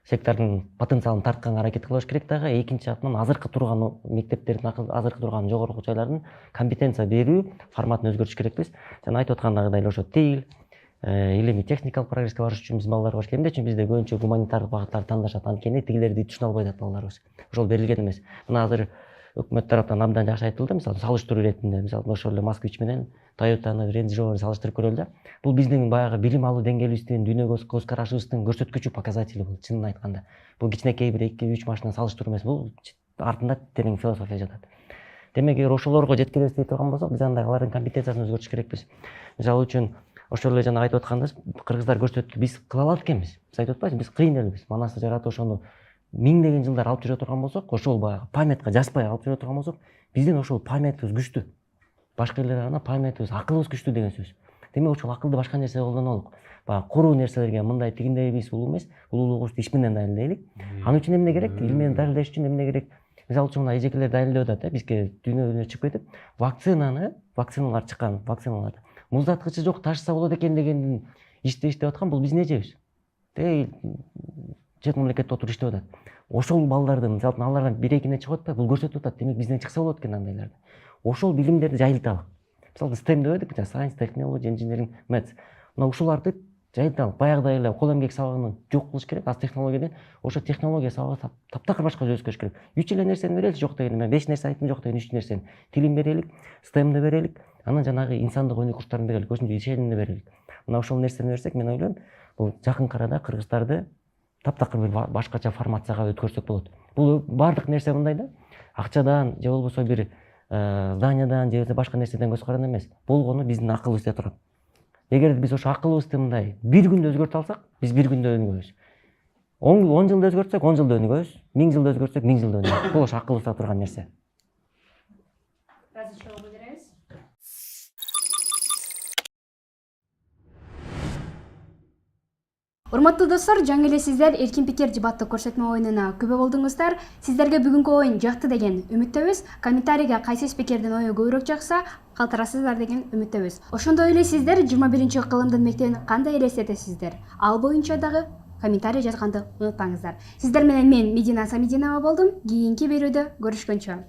сектордун потенциалын тартканга аракет кылыш керек дагы, экинчи жактан азыркы турган мектептердин, азыркы турган жогорку жайлардын компетенция берүү форматын өзгөртүш керекпиз. Жана айтып аткандагыдай ошо тил, илимий техникалык прогресске барыш үчүн биз балдар баш эмне үчүн бизде көбүнчө гуманитардык багыттарды тандашат, анткени тигилерди түшүнө албай атат балдарыбыз. Ошол берилген эмес. Мына азыр өкмөт тараптан абдан жакшы айтылды, мисалы салыштыруу иретинде, мисалы ошол эле Москвич менен Toyota'ны, Range Rover'ы салыштырып көрөлү да. Бул биздин баягы билим алуу деңгээлибиздин, дүйнөгө көз карашыбыздын көрсөткүчү показатели бул, чынын айтканда. Бул кичинекей бир 2-3 машина салыштыруу эмес, бул артында терең философия жатат. Демек, эгер ошолорго жеткилебиз дей турган болсок, биз андай алардын компетенциясын өзгөртүш керекпиз. Мисалы үчүн ошол эле жана айтып аткандыз, кыргыздар көрсөттү, биз кыла алат экенбиз. Биз айтып атпайбызбы, биз кыйын элбиз. Манасты жаратып ошону миңдеген жылдар алып жүрө турган болсок, ошол баягы памятка жазбай алып жүрө турган болсок, биздин ошол памятыбыз күчтүү. Башка элдер ана памятыбыз, акылыбыз күчтүү деген сөз. Демек, ошол акылды башка нерсе колдонолук. Баягы куруу нерселерге мындай тигиндей биз улуу эмес, улуулугубузду иш менен далилдейлик. Ал үчүн эмне керек? Ил менен далилдеш үчүн эмне керек? Мисалы үчүн мына эжекелер далилдеп атат, бизге дүйнөгө чыгып кетип, вакциналар чыккан, вакциналарды муздаткычы жок ташыса болот экен деген ишти иштеп аткан, бул биздин эжебиз. Чет мамлекетте отуруп иштеп атат. Ошол балдарды, мисалы алардан 1-2 чыгып атпайбы, бул көрсөтүп атат. Демек, бизден чыкса болот экен андайларды. Ошол билимдерди жайылталык. Мисалы STEM деп едик, Science, Technology, Engineering, Maths. Мына ушуларды жайылталык. Баягыдай эле кол эмгек сабагын жок кылыш керек. Az технологиядан ошо технология сабагы таптакыр башка өзгөрүш керек. 3 эле нерсени берели, жок деген эме, 5 нерсе айттым, жок деген 3 нерсени. Тилин берелик, STEMди берелик, анан жанагы инсандык өнүк курстарын берелик, өзүнчө ишенимди берелик. Мына ошол нерсени берсек, мен ойлойм, бул жакын арада кыргыздарды таптакыр бир башкача формацияга өткөрсөк болот. Бул бардык нерсе мындай да, акчадан же болбосо бир зданиядан же башка нерседен көз каранды эмес. Болгону биздин акылыбызда турат. Эгер биз ошо акылыбызды мындай бир күндө өзгөртө алсак, биз бир күндө өнүгөбүз. 10 жылда өзгөртсөк, 10 жылда өнүгөбүз. 1000 жылда өзгөртсөк, 1000 жылда өнүгөбүз. Бул ошо акылыбызда турган нерсе. Урматтуу достор, жаңы эле сиздер эркин пикир дебаттык көрсөтмө оюнуна күбө болдуңуздар. Сиздерге бүгүнкү оюн жакты деген үмүттөбүз. Комментарийге кайсы спикердин ою көбүрөөк жакса, калтырасыздар деген үмүттөбүз. Ошондой эле сиздер 21-кылымдын мектебин кандай элестетесиздер? Ал боюнча дагы комментарий жазганды унутпаңыздар. Сиздер менен мен Медина Самидинова болдум. Кийинки берүүдө көрүшкөнчө.